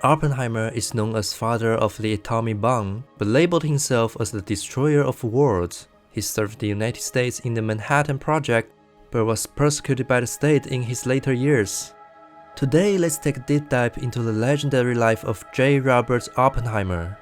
Oppenheimer is known as father of the atomic bomb, but labeled himself as the destroyer of worlds. He served the United States in the Manhattan Project, but was persecuted by the state in his later years. Today, let's take a deep dive into the legendary life of J. Robert Oppenheimer.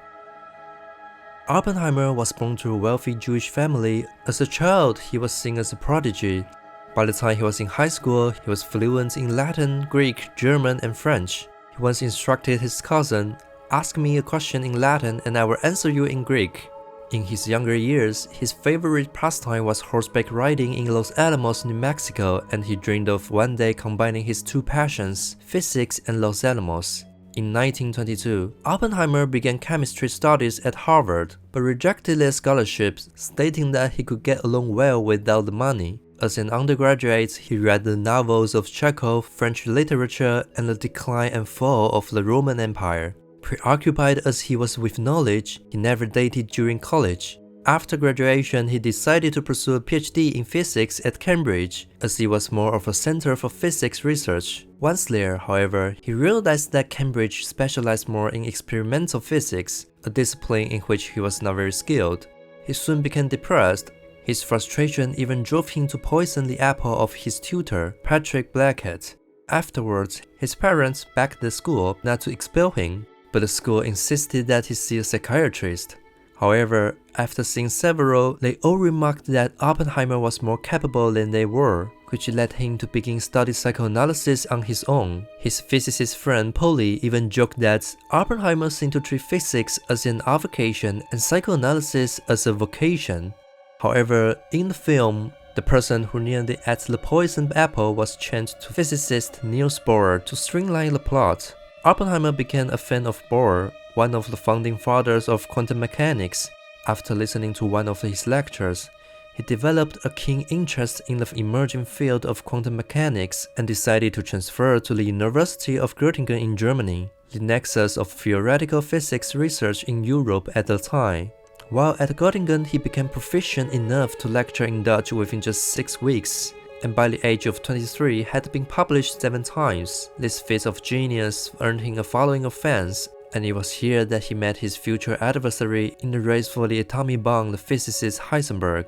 Oppenheimer was born to a wealthy Jewish family. As a child, he was seen as a prodigy. By the time he was in high school, he was fluent in Latin, Greek, German, and French. He once instructed his cousin, "Ask me a question in Latin and I will answer you in Greek." In his younger years, his favorite pastime was horseback riding in Los Alamos, New Mexico, and he dreamed of one day combining his two passions, physics and Los Alamos. In 1922, Oppenheimer began chemistry studies at Harvard, but rejected their scholarships, stating that he could get along well without the money. As an undergraduate, he read the novels of Chekhov, French literature, and the decline and fall of the Roman Empire. Preoccupied as he was with knowledge, he never dated during college. After graduation, he decided to pursue a PhD in physics at Cambridge, as it was more of a center for physics research. Once there, however, he realized that Cambridge specialized more in experimental physics, a discipline in which he was not very skilled. He soon became depressed. His frustration even drove him to poison the apple of his tutor, Patrick Blackett. Afterwards, his parents begged the school not to expel him, but the school insisted that he see a psychiatrist. However, after seeing several, they all remarked that Oppenheimer was more capable than they were, which led him to begin study psychoanalysis on his own. His physicist friend Polly even joked that Oppenheimer seemed to treat physics as an avocation and psychoanalysis as a vocation. However, in the film, the person who nearly ate the poisoned apple was changed to physicist Niels Bohr to streamline the plot. Oppenheimer became a fan of Bohr, one of the founding fathers of quantum mechanics. After listening to one of his lectures, he developed a keen interest in the emerging field of quantum mechanics and decided to transfer to the University of Göttingen in Germany, the nexus of theoretical physics research in Europe at the time. While at Göttingen, he became proficient enough to lecture in Dutch within just 6 weeks, and by the age of 23 had been published 7 times. This feat of genius earned him a following of fans, and it was here that he met his future adversary in the race for the atomic bomb, the physicist Heisenberg.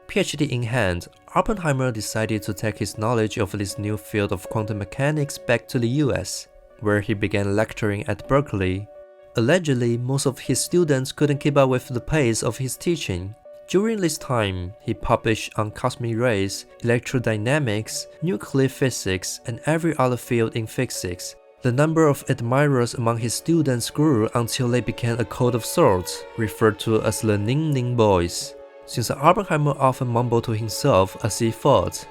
PhD in hand, Oppenheimer decided to take his knowledge of this new field of quantum mechanics back to the US, where he began lecturing at Berkeley. Allegedly, most of his students couldn't keep up with the pace of his teaching. During this time, he published on cosmic rays, electrodynamics, nuclear physics, and every other field in physics. The number of admirers among his students grew until they became a code of sorts, referred to as the Ning Ning Boys, since Oppenheimer often mumbled to himself as he thought.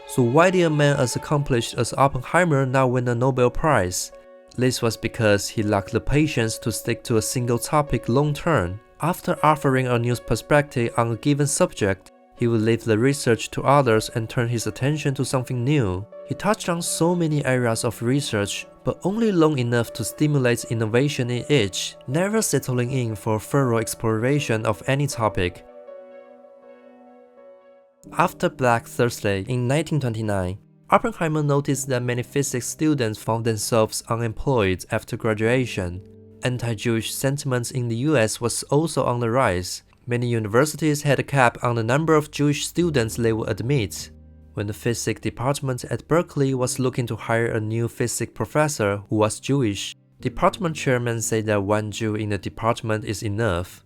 So why did a man as accomplished as Oppenheimer not win a Nobel Prize? This was because he lacked the patience to stick to a single topic long term. After offering a new perspective on a given subject, he would leave the research to others and turn his attention to something new. He touched on so many areas of research, but only long enough to stimulate innovation in each, never settling in for a thorough exploration of any topic. After Black Thursday in 1929, Oppenheimer noticed that many physics students found themselves unemployed after graduation. Anti-Jewish sentiments in the US was also on the rise. Many universities had a cap on the number of Jewish students they would admit. When the physics department at Berkeley was looking to hire a new physics professor who was Jewish, department chairman said that one Jew in the department is enough.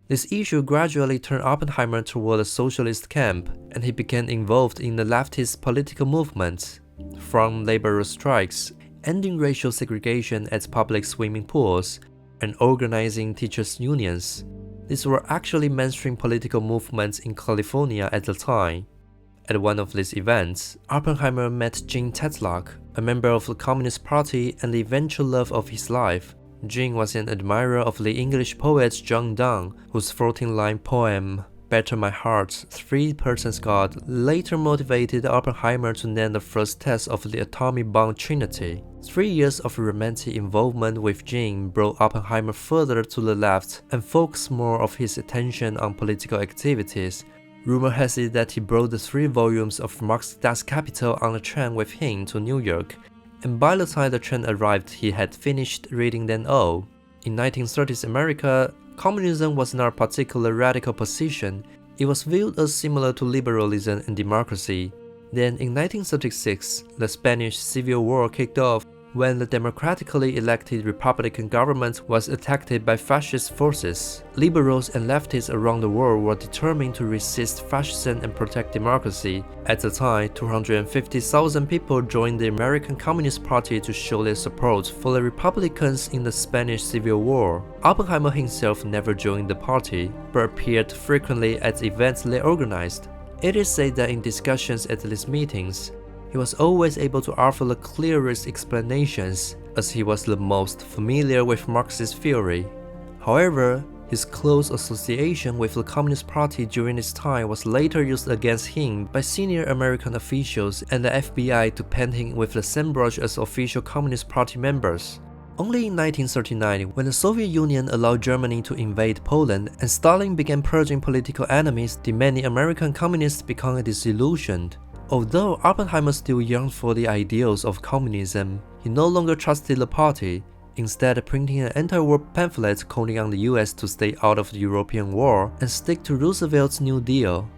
This issue gradually turned Oppenheimer toward the socialist camp, and he became involved in the leftist political movement. From labor strikes, ending racial segregation at public swimming pools, and organizing teachers' unions. These were actually mainstream political movements in California at the time. At one of these events, Oppenheimer met Jean Tetlock, a member of the Communist Party and the eventual love of his life. Jean was an admirer of the English poet John Donne, whose 14-line poem, Better My Heart, Three Persons God, later motivated Oppenheimer to name the first test of the atomic bomb Trinity. 3 years of romantic involvement with Jean brought Oppenheimer further to the left and focused more of his attention on political activities. Rumor has it that he brought the 3 volumes of Marx Das Kapital on a train with him to New York. and by the time the train arrived, he had finished reading them all. In 1930s America, communism was not a particularly radical position. It was viewed as similar to liberalism and democracy. Then in 1936, the Spanish Civil War kicked off when the democratically elected Republican government was attacked by fascist forces. Liberals and leftists around the world were determined to resist fascism and protect democracy. At the time, 250,000 people joined the American Communist Party to show their support for the Republicans in the Spanish Civil War. Oppenheimer himself never joined the party, but appeared frequently at events they organized. It is said that in discussions at these meetings, he was always able to offer the clearest explanations, as he was the most familiar with Marxist theory. However, his close association with the Communist Party during this time was later used against him by senior American officials and the FBI to paint him with the same brush as official Communist Party members. Only in 1939, when the Soviet Union allowed Germany to invade Poland and Stalin began purging political enemies, did many American communists become disillusioned. Although Oppenheimer still yearned for the ideals of communism, he no longer trusted the party, instead printing an anti-war pamphlet calling on the US to stay out of the European war and stick to Roosevelt's New Deal.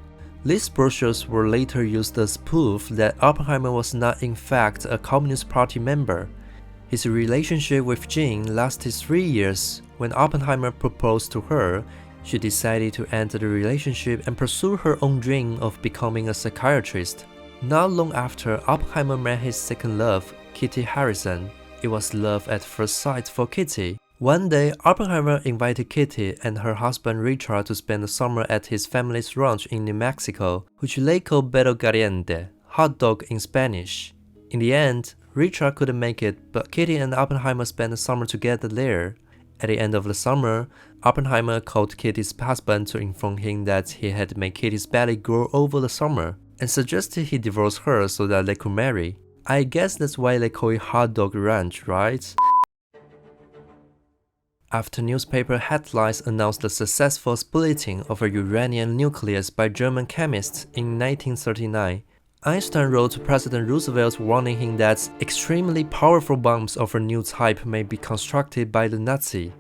These brochures were later used as proof that Oppenheimer was not in fact a Communist Party member. His relationship with Jean lasted 3 years. When Oppenheimer proposed to her, she decided to end the relationship and pursue her own dream of becoming a psychiatrist. Not long after, Oppenheimer met his second love, Kitty Harrison. It was love at first sight for Kitty. One day, Oppenheimer invited Kitty and her husband Richard to spend the summer at his family's ranch in New Mexico, which they call Perro Caliente, hot dog in Spanish. In the end, Richard couldn't make it, but Kitty and Oppenheimer spent the summer together there. At the end of the summer, Oppenheimer called Kitty's husband to inform him that he had made Kitty's belly grow over the summer, and suggested he divorce her so that they could marry. I guess that's why they call it Hot Dog Ranch, right? After newspaper headlines announced the successful splitting of a uranium nucleus by German chemists in 1939, Einstein wrote to President Roosevelt warning him that extremely powerful bombs of a new type may be constructed by the Nazi.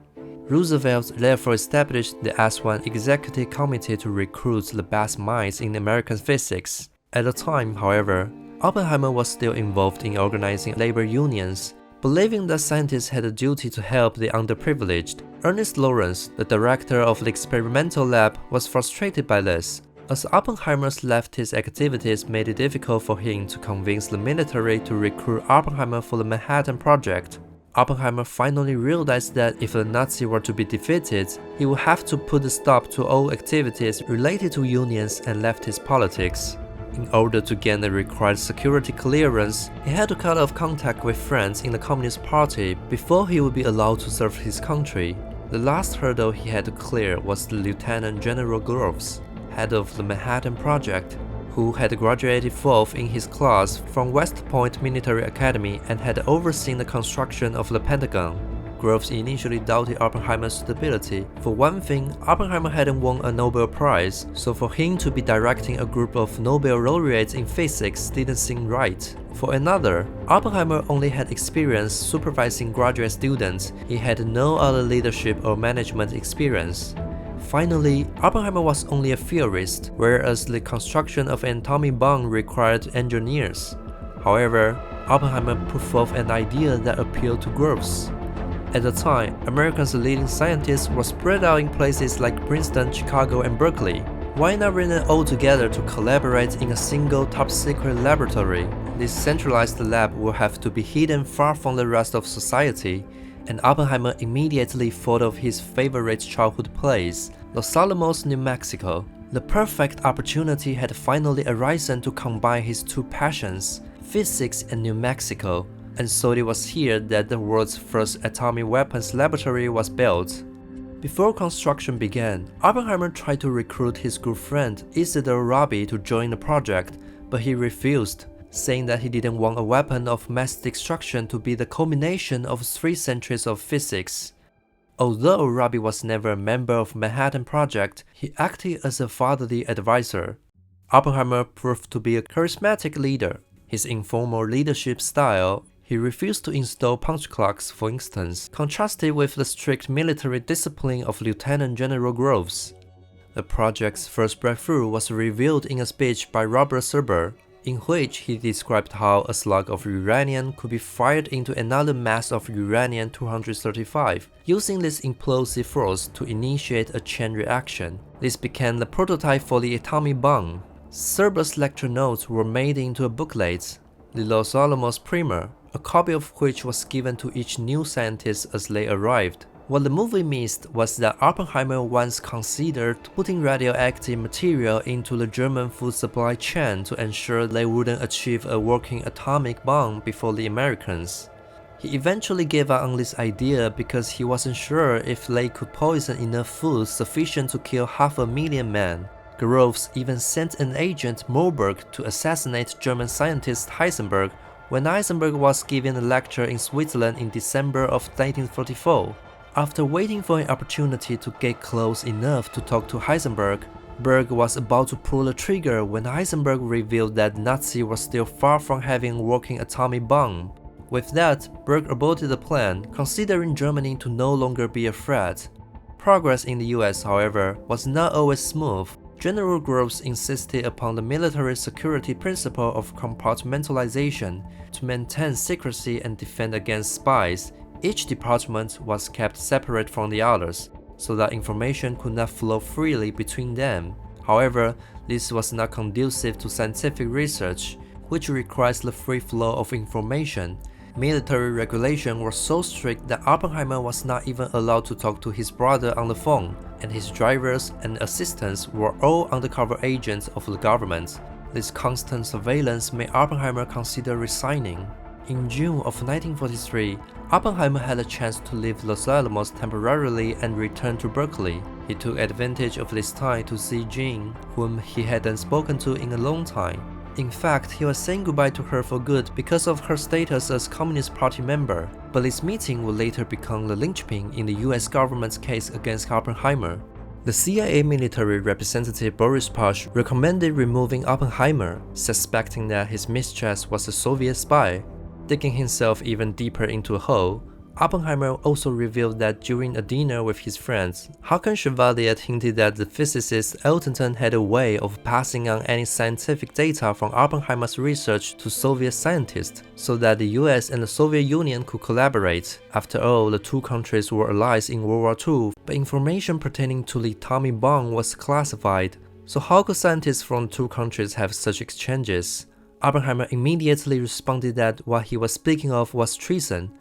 Roosevelt therefore established the S1 Executive Committee to recruit the best minds in American physics. At the time, however, Oppenheimer was still involved in organizing labor unions, believing that scientists had a duty to help the underprivileged. Ernest Lawrence, the director of the experimental lab, was frustrated by this, as Oppenheimer's leftist activities made it difficult for him to convince the military to recruit Oppenheimer for the Manhattan Project. Oppenheimer finally realized that if the Nazis were to be defeated, he would have to put a stop to all activities related to unions and leftist politics. In order to gain the required security clearance, he had to cut off contact with friends in the Communist Party before he would be allowed to serve his country. The last hurdle he had to clear was Lieutenant General Groves, head of the Manhattan Project, who had graduated fourth in his class from West Point Military Academy and had overseen the construction of the Pentagon. Groves initially doubted Oppenheimer's suitability. For one thing, Oppenheimer hadn't won a Nobel Prize, so for him to be directing a group of Nobel laureates in physics didn't seem right. For another, Oppenheimer only had experience supervising graduate students. He had no other leadership or management experience. Finally, Oppenheimer was only a theorist, whereas the construction of an atomic bomb required engineers. However, Oppenheimer put forth an idea that appealed to Groves. At the time, America's leading scientists were spread out in places like Princeton, Chicago, and Berkeley. Why not bring them all together to collaborate in a single top-secret laboratory? This centralized lab will have to be hidden far from the rest of society, and Oppenheimer immediately thought of his favorite childhood place, Los Alamos, New Mexico. The perfect opportunity had finally arisen to combine his two passions, physics and New Mexico. And so it was here that the world's first atomic weapons laboratory was built. Before construction began, Oppenheimer tried to recruit his good friend Isidore Rabi to join the project, but he refused, saying that he didn't want a weapon of mass destruction to be the culmination of 3 centuries of physics. Although Rabi was never a member of Manhattan Project, he acted as a fatherly advisor. Oppenheimer proved to be a charismatic leader. His informal leadership style, He refused to install punch clocks, for instance, contrasted with the strict military discipline of Lieutenant General Groves. The project's first breakthrough was revealed in a speech by Robert Serber, in which he described how a slug of uranium could be fired into another mass of uranium-235, using this implosive force to initiate a chain reaction. This became the prototype for the atomic bomb. Serber's lecture notes were made into a booklet, the Los Alamos Primer, a copy of which was given to each new scientist as they arrived. What the movie missed was that Oppenheimer once considered putting radioactive material into the German food supply chain to ensure they wouldn't achieve a working atomic bomb before the Americans. He eventually gave up on this idea because he wasn't sure if they could poison enough food sufficient to kill 500,000 men. Groves even sent an agent, Moberg, to assassinate German scientist Heisenberg when Heisenberg was giving a lecture in Switzerland in December of 1944. After waiting for an opportunity to get close enough to talk to Heisenberg, Berg was about to pull the trigger when Heisenberg revealed that Nazis were still far from having a working atomic bomb. With that, Berg aborted the plan, considering Germany to no longer be a threat. Progress in the US, however, was not always smooth. General Groves insisted upon the military security principle of compartmentalization to maintain secrecy and defend against spies. Each department was kept separate from the others, so that information could not flow freely between them. However, this was not conducive to scientific research, which requires the free flow of information. Military regulations were so strict that Oppenheimer was not even allowed to talk to his brother on the phone, and his drivers and assistants were all undercover agents of the government. This constant surveillance made Oppenheimer consider resigning. In June of 1943, Oppenheimer had a chance to leave Los Alamos temporarily and return to Berkeley. He took advantage of this time to see Jean, whom he hadn't spoken to in a long time. In fact, he was saying goodbye to her for good because of her status as Communist Party member, but this meeting would later become the linchpin in the US government's case against Oppenheimer. The CIA military representative Boris Pash recommended removing Oppenheimer, suspecting that his mistress was a Soviet spy. Digging himself even deeper into a hole, Oppenheimer also revealed that during a dinner with his friends, Håkan Chevalier hinted that the physicist Elton had a way of passing on any scientific data from Oppenheimer's research to Soviet scientists, so that the US and the Soviet Union could collaborate. After all, the two countries were allies in World War II, but information pertaining to the atomic bomb was classified. So how could scientists from two countries have such exchanges? Oppenheimer immediately responded that what he was speaking of was treason,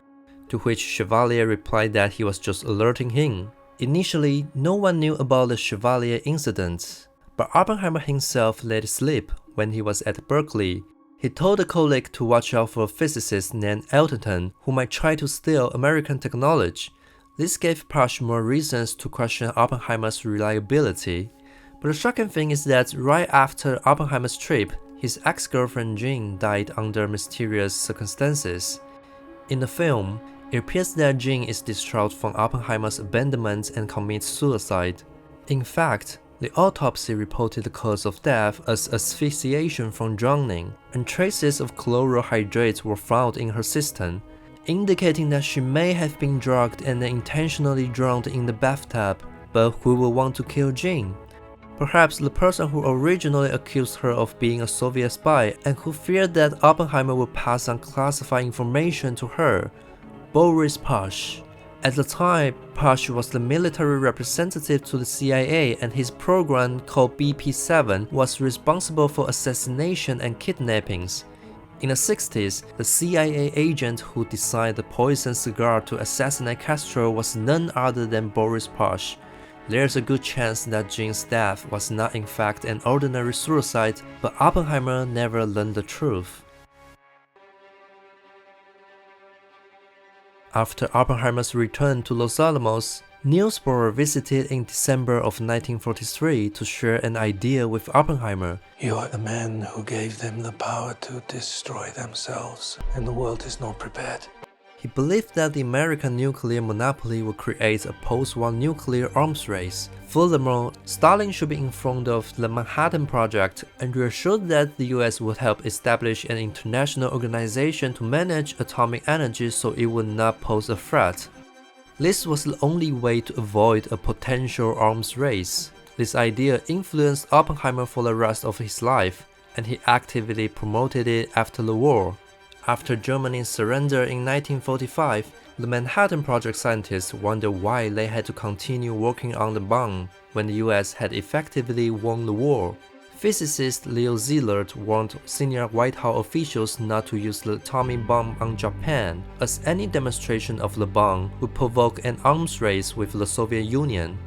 to which Chevalier replied that he was just alerting him. Initially, no one knew about the Chevalier incident, but Oppenheimer himself let it slip when he was at Berkeley. He told a colleague to watch out for a physicist named Elton who might try to steal American technology. This gave Pash more reasons to question Oppenheimer's reliability. But the shocking thing is that right after Oppenheimer's trip, his ex-girlfriend Jean died under mysterious circumstances. In the film, it appears that Jean is distraught from Oppenheimer's abandonment and commits suicide. In fact, the autopsy reported the cause of death as asphyxiation from drowning, and traces of chloral hydrate were found in her system, indicating that she may have been drugged and intentionally drowned in the bathtub. But who would want to kill Jean? Perhaps the person who originally accused her of being a Soviet spy and who feared that Oppenheimer would pass on classified information to her, Boris Pash. At the time, Pash was the military representative to the CIA, and his program called BP-7 was responsible for assassination and kidnappings. In the 60s, the CIA agent who designed the poison cigar to assassinate Castro was none other than Boris Pash. There's a good chance that Jean's death was not in fact an ordinary suicide, but Oppenheimer never learned the truth. After Oppenheimer's return to Los Alamos, Niels Bohr visited in December of 1943 to share an idea with Oppenheimer. You are the man who gave them the power to destroy themselves, and the world is not prepared. He believed that the American nuclear monopoly would create a post-war nuclear arms race. Furthermore, Stalin should be informed of the Manhattan Project and reassured that the US would help establish an international organization to manage atomic energy so it would not pose a threat. This was the only way to avoid a potential arms race. This idea influenced Oppenheimer for the rest of his life, and he actively promoted it after the war. After Germany's surrender in 1945, the Manhattan Project scientists wondered why they had to continue working on the bomb when the US had effectively won the war. Physicist Leo Szilard warned senior White House officials not to use the atomic bomb on Japan, as any demonstration of the bomb would provoke an arms race with the Soviet Union.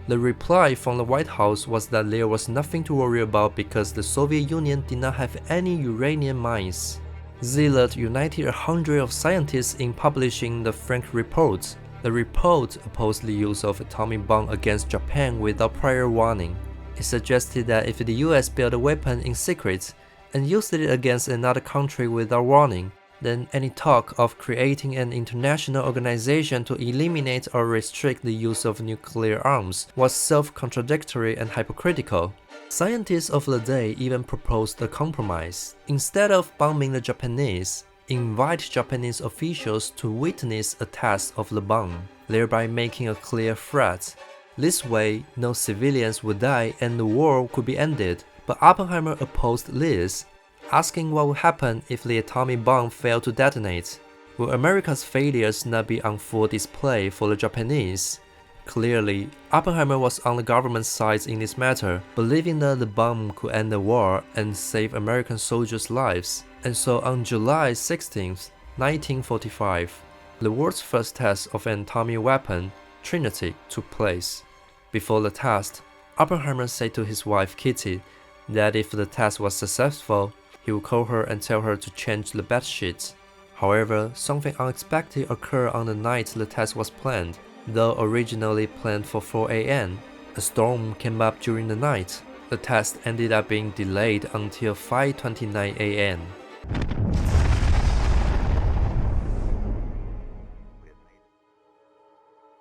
The reply from the White House was that there was nothing to worry about because the Soviet Union did not have any uranium mines. Szilard united 100 of scientists in publishing the Frank Report. The report opposed the use of atomic bomb against Japan without prior warning. It suggested that if the US built a weapon in secret and used it against another country without warning, then any talk of creating an international organization to eliminate or restrict the use of nuclear arms was self-contradictory and hypocritical. Scientists of the day even proposed a compromise. Instead of bombing the Japanese, invite Japanese officials to witness a test of the bomb, thereby making a clear threat. This way, no civilians would die and the war could be ended. But Oppenheimer opposed this, asking what would happen if the atomic bomb failed to detonate. Will America's failures not be on full display for the Japanese? Clearly, Oppenheimer was on the government's side in this matter, believing that the bomb could end the war and save American soldiers' lives. And so on July 16, 1945, the world's first test of an atomic weapon, Trinity, took place. Before the test, Oppenheimer said to his wife Kitty that if the test was successful, he would call her and tell her to change the bedsheets. However, something unexpected occurred on the night the test was planned. Though originally planned for 4 a.m., a storm came up during the night. The test ended up being delayed until 5:29 a.m.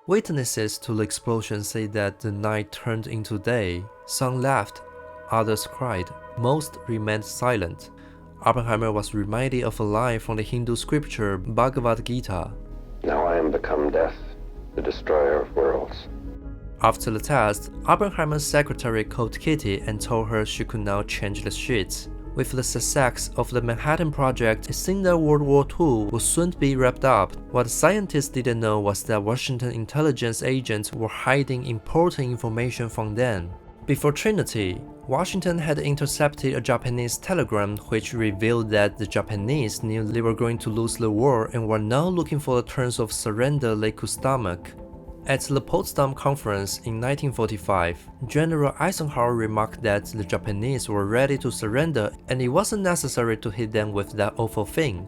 Witnesses to the explosion say that the night turned into day. Some laughed, others cried, most remained silent. Oppenheimer was reminded of a line from the Hindu scripture Bhagavad Gita. Now I am become death, the destroyer of worlds. After the test, Oppenheimer's secretary called Kitty and told her she could now change the sheets. With the success of the Manhattan Project, it seemed that World War II would soon be wrapped up. What scientists didn't know was that Washington intelligence agents were hiding important information from them. Before Trinity, Washington had intercepted a Japanese telegram which revealed that the Japanese knew they were going to lose the war and were now looking for the terms of surrender they could stomach. At the Potsdam Conference in 1945, General Eisenhower remarked that the Japanese were ready to surrender and it wasn't necessary to hit them with that awful thing.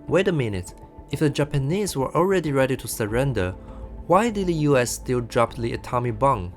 Wait a minute, if the Japanese were already ready to surrender, why did the US still drop the atomic bomb?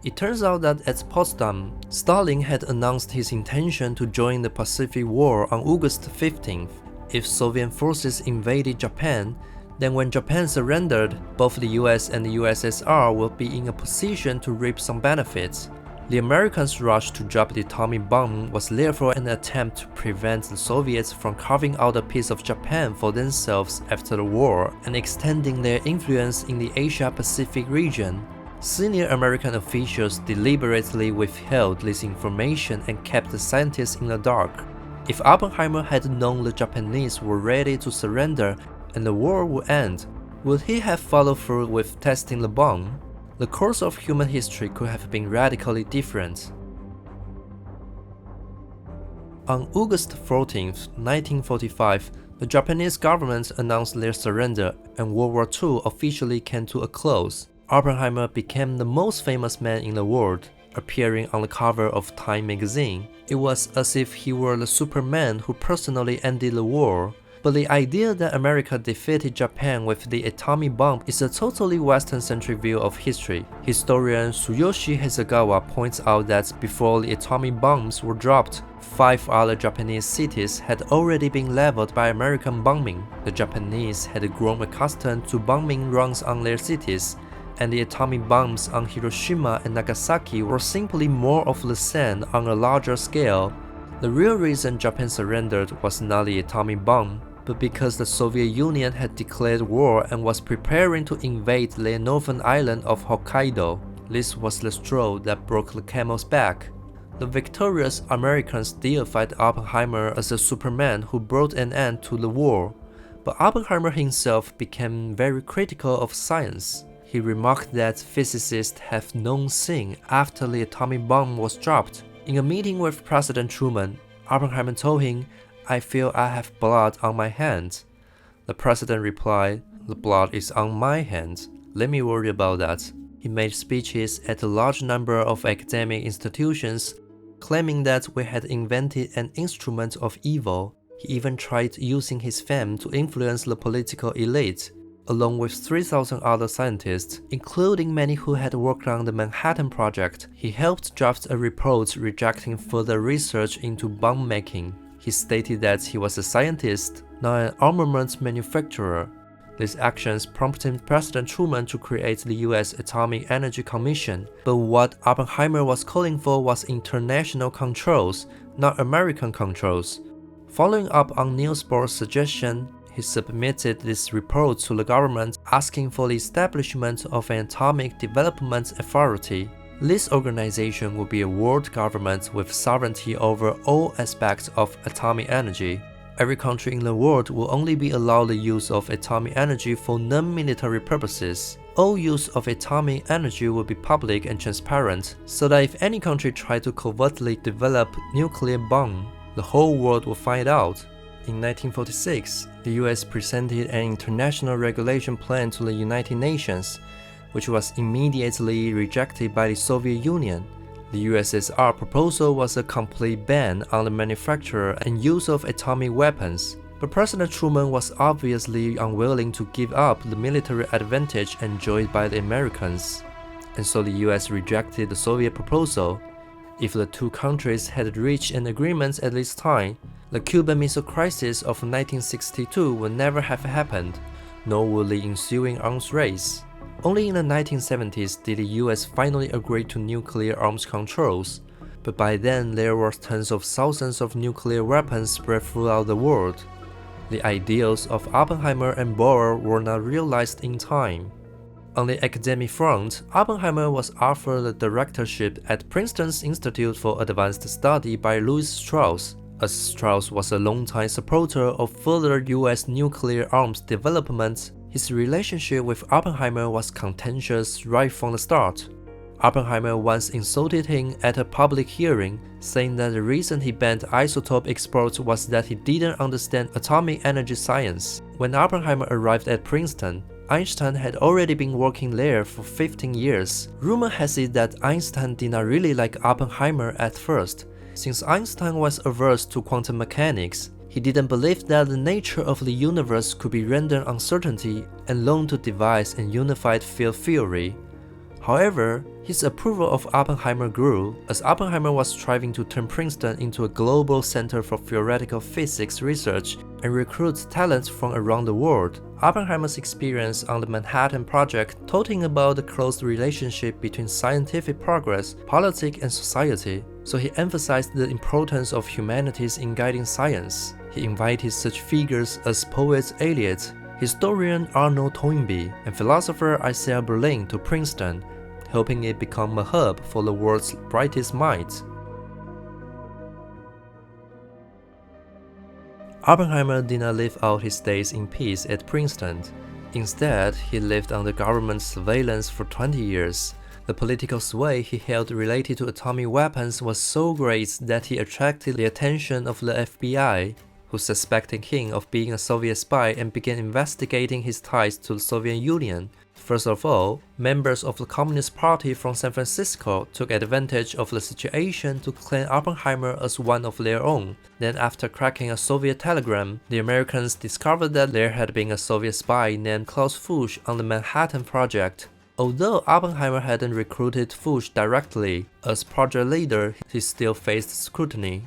It turns out that at Potsdam, Stalin had announced his intention to join the Pacific War on August 15th. If Soviet forces invaded Japan, then when Japan surrendered, both the US and the USSR would be in a position to reap some benefits. The Americans' rush to drop the atomic bomb was therefore an attempt to prevent the Soviets from carving out a piece of Japan for themselves after the war and extending their influence in the Asia-Pacific region. Senior American officials deliberately withheld this information and kept the scientists in the dark. If Oppenheimer had known the Japanese were ready to surrender and the war would end, would he have followed through with testing the bomb? The course of human history could have been radically different. On August 14, 1945, the Japanese government announced their surrender and World War II officially came to a close. Oppenheimer became the most famous man in the world, appearing on the cover of Time magazine. It was as if he were the Superman who personally ended the war. But the idea that America defeated Japan with the atomic bomb is a totally Western-centric view of history. Historian Tsuyoshi Hasegawa points out that before the atomic bombs were dropped, 5 other Japanese cities had already been leveled by American bombing. The Japanese had grown accustomed to bombing runs on their cities, and the atomic bombs on Hiroshima and Nagasaki were simply more of the same on a larger scale. The real reason Japan surrendered was not the atomic bomb, but because the Soviet Union had declared war and was preparing to invade the northern island of Hokkaido. This was the straw that broke the camel's back. The victorious Americans deified Oppenheimer as a Superman who brought an end to the war, but Oppenheimer himself became very critical of science. He remarked that physicists have known sin after the atomic bomb was dropped. In a meeting with President Truman, Oppenheimer told him, "I feel I have blood on my hands." The president replied, "The blood is on my hands. Let me worry about that." He made speeches at a large number of academic institutions, claiming that we had invented an instrument of evil. He even tried using his fame to influence the political elite. Along with 3,000 other scientists, including many who had worked on the Manhattan Project, he helped draft a report rejecting further research into bomb making. He stated that he was a scientist, not an armament manufacturer. These actions prompted President Truman to create the US Atomic Energy Commission, but what Oppenheimer was calling for was international controls, not American controls. Following up on Niels Bohr's suggestion, he submitted this report to the government asking for the establishment of an atomic development authority. This organization would be a world government with sovereignty over all aspects of atomic energy. Every country in the world will only be allowed the use of atomic energy for non-military purposes. All use of atomic energy will be public and transparent, so that if any country tried to covertly develop nuclear bomb, the whole world will find out. In 1946, the US presented an international regulation plan to the United Nations, which was immediately rejected by the Soviet Union. The USSR proposal was a complete ban on the manufacture and use of atomic weapons, but President Truman was obviously unwilling to give up the military advantage enjoyed by the Americans, and so the US rejected the Soviet proposal. If the two countries had reached an agreement at this time, the Cuban Missile Crisis of 1962 would never have happened, nor would the ensuing arms race. Only in the 1970s did the US finally agree to nuclear arms controls, but by then there were tens of thousands of nuclear weapons spread throughout the world. The ideals of Oppenheimer and Bohr were not realized in time. On the academic front, Oppenheimer was offered the directorship at Princeton's Institute for Advanced Study by Louis Strauss, as Strauss was a longtime supporter of further US nuclear arms development. His relationship with Oppenheimer was contentious right from the start. Oppenheimer once insulted him at a public hearing, saying that the reason he banned isotope exports was that he didn't understand atomic energy science. When Oppenheimer arrived at Princeton, Einstein had already been working there for 15 years. Rumor has it that Einstein did not really like Oppenheimer at first. Since Einstein was averse to quantum mechanics, he didn't believe that the nature of the universe could be rendered uncertainty and loaned to devise a unified field theory. However, his approval of Oppenheimer grew as Oppenheimer was striving to turn Princeton into a global center for theoretical physics research and recruit talent from around the world. Oppenheimer's experience on the Manhattan Project taught him about the close relationship between scientific progress, politics, and society, so he emphasized the importance of humanities in guiding science. He invited such figures as poet Eliot, historian Arnold Toynbee, and philosopher Isaiah Berlin to Princeton, helping it become a hub for the world's brightest minds. Oppenheimer did not live out his days in peace at Princeton. Instead, he lived under government surveillance for 20 years. The political sway he held related to atomic weapons was so great that he attracted the attention of the FBI, who suspected him of being a Soviet spy and began investigating his ties to the Soviet Union. First of all, members of the Communist Party from San Francisco took advantage of the situation to claim Oppenheimer as one of their own. Then after cracking a Soviet telegram, the Americans discovered that there had been a Soviet spy named Klaus Fuchs on the Manhattan Project. Although Oppenheimer hadn't recruited Fuchs directly, as project leader, he still faced scrutiny.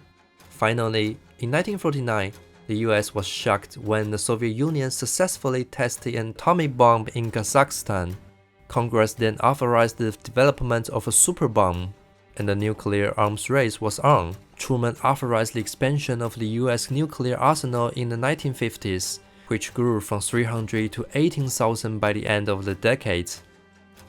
Finally, in 1949, the US was shocked when the Soviet Union successfully tested an atomic bomb in Kazakhstan. Congress then authorized the development of a super bomb, and the nuclear arms race was on. Truman authorized the expansion of the US nuclear arsenal in the 1950s, which grew from 300 to 18,000 by the end of the decade.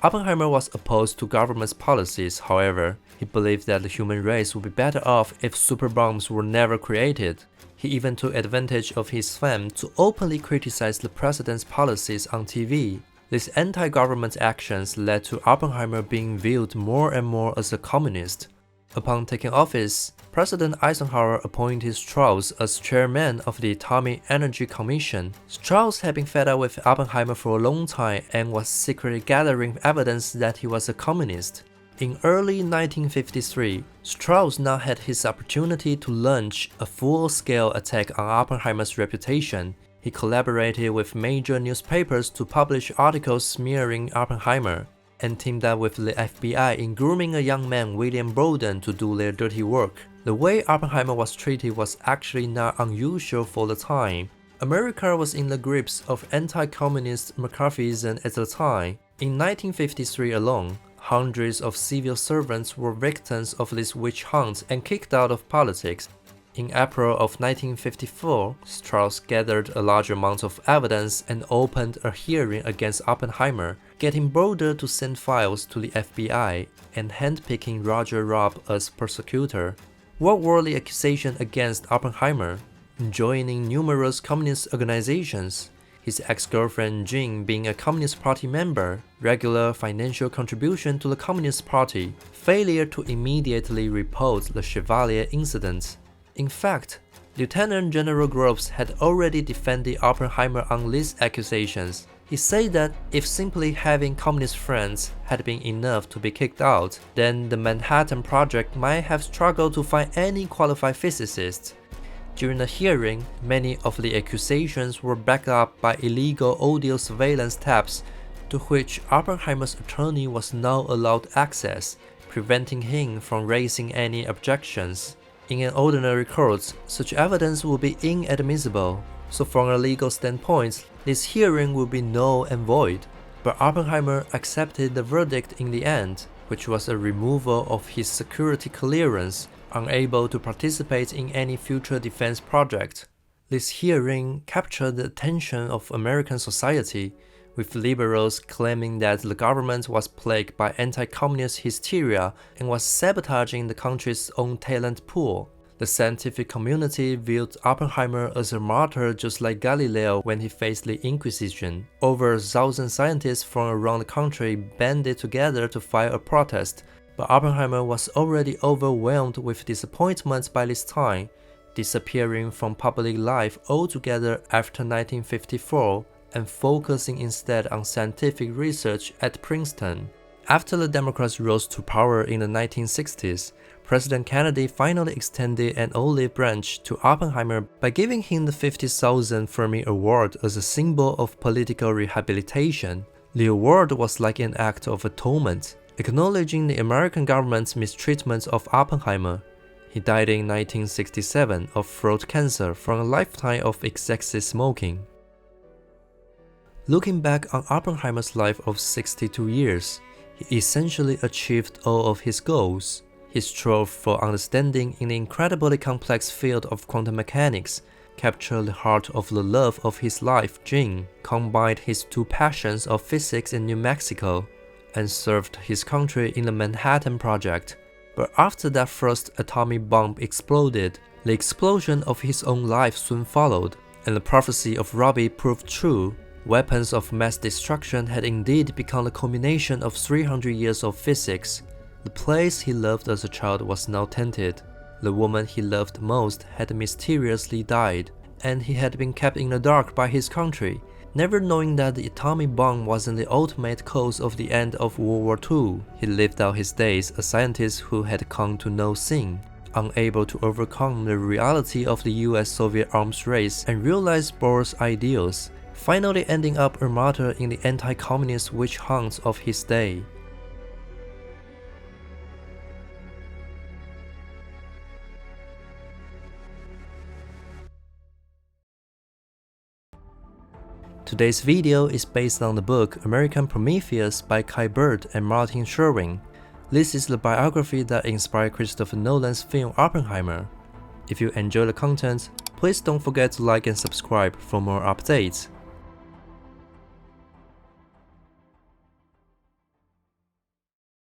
Oppenheimer was opposed to government's policies, however. He believed that the human race would be better off if super bombs were never created. He even took advantage of his fame to openly criticize the president's policies on TV. These anti-government actions led to Oppenheimer being viewed more and more as a communist. Upon taking office, President Eisenhower appointed Strauss as chairman of the Atomic Energy Commission. Strauss had been fed up with Oppenheimer for a long time and was secretly gathering evidence that he was a communist. In early 1953, Strauss now had his opportunity to launch a full-scale attack on Oppenheimer's reputation. He collaborated with major newspapers to publish articles smearing Oppenheimer, and teamed up with the FBI in grooming a young man, William Bowden, to do their dirty work. The way Oppenheimer was treated was actually not unusual for the time. America was in the grips of anti-communist McCarthyism at the time. In 1953 alone, hundreds of civil servants were victims of this witch hunt and kicked out of politics. In April of 1954, Strauss gathered a large amount of evidence and opened a hearing against Oppenheimer, getting Bowden to send files to the FBI and handpicking Roger Robb as prosecutor. What were the accusations against Oppenheimer? Joining numerous communist organizations, his ex-girlfriend Jean being a Communist Party member, regular financial contribution to the Communist Party, failure to immediately report the Chevalier incident. In fact, Lieutenant General Groves had already defended Oppenheimer on these accusations. He said that if simply having communist friends had been enough to be kicked out, then the Manhattan Project might have struggled to find any qualified physicists. During the hearing, many of the accusations were backed up by illegal audio surveillance tapes to which Oppenheimer's attorney was now allowed access, preventing him from raising any objections. In an ordinary court, such evidence would be inadmissible, so from a legal standpoint, this hearing would be null and void. But Oppenheimer accepted the verdict in the end, which was a removal of his security clearance, unable to participate in any future defense project. This hearing captured the attention of American society, with liberals claiming that the government was plagued by anti-communist hysteria and was sabotaging the country's own talent pool. The scientific community viewed Oppenheimer as a martyr just like Galileo when he faced the Inquisition. Over 1,000 scientists from around the country banded together to file a protest, but Oppenheimer was already overwhelmed with disappointment by this time, disappearing from public life altogether after 1954. And focusing instead on scientific research at Princeton. After the Democrats rose to power in the 1960s, President Kennedy finally extended an olive branch to Oppenheimer by giving him the 50,000 Fermi Award as a symbol of political rehabilitation. The award was like an act of atonement, acknowledging the American government's mistreatment of Oppenheimer. He died in 1967 of throat cancer from a lifetime of excessive smoking. Looking back on Oppenheimer's life of 62 years, he essentially achieved all of his goals. He strove for understanding in the incredibly complex field of quantum mechanics, captured the heart of the love of his life, Jean, combined his two passions of physics in New Mexico, and served his country in the Manhattan Project. But after that first atomic bomb exploded, the explosion of his own life soon followed, and the prophecy of Robbie proved true. Weapons of mass destruction had indeed become the culmination of 300 years of physics. The place he loved as a child was now tainted. The woman he loved most had mysteriously died, and he had been kept in the dark by his country, never knowing that the atomic bomb wasn't the ultimate cause of the end of World War II. He lived out his days a scientist who had come to know sin, unable to overcome the reality of the US-Soviet arms race and realize Bohr's ideals, finally ending up a martyr in the anti-communist witch hunts of his day. Today's video is based on the book American Prometheus by Kai Bird and Martin Sherwin. This is the biography that inspired Christopher Nolan's film Oppenheimer. If you enjoy the content, please don't forget to like and subscribe for more updates.